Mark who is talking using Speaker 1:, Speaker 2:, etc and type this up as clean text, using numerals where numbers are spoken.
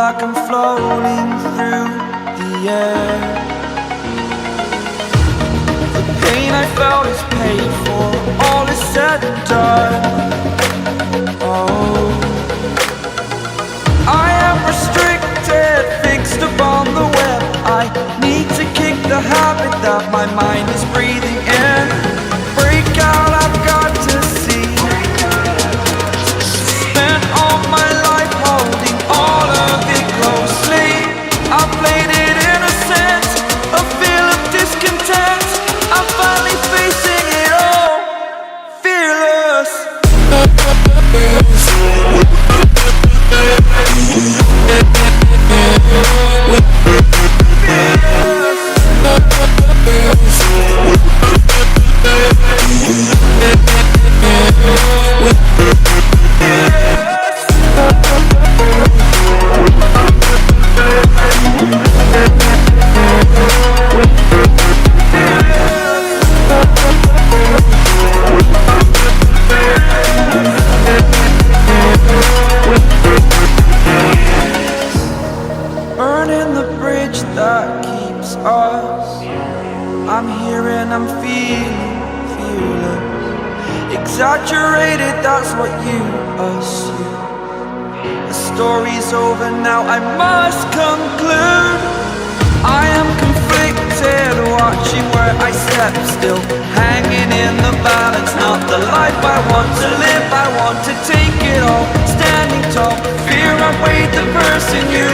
Speaker 1: like I'm floating through the air. The pain I felt is paid for, all is said and done. Oh, I am restricted, fixed upon the web. I need to kick the habit that my mind is breathing in. Break out, I've got to see. Spent all my life holding all of it closely. I played it innocent, a feel of discontent. I'm finally facing it all, fearless. Burning the bridge that keeps us. I'm here and I'm feeling fearless. Exaggerated, that's what you assume. The story's over now, I must conclude. I am conflicted, watching where I step still, hanging in the balance. Not the life I want to live, I want to take it all. Standing tall, fear I weighed the person you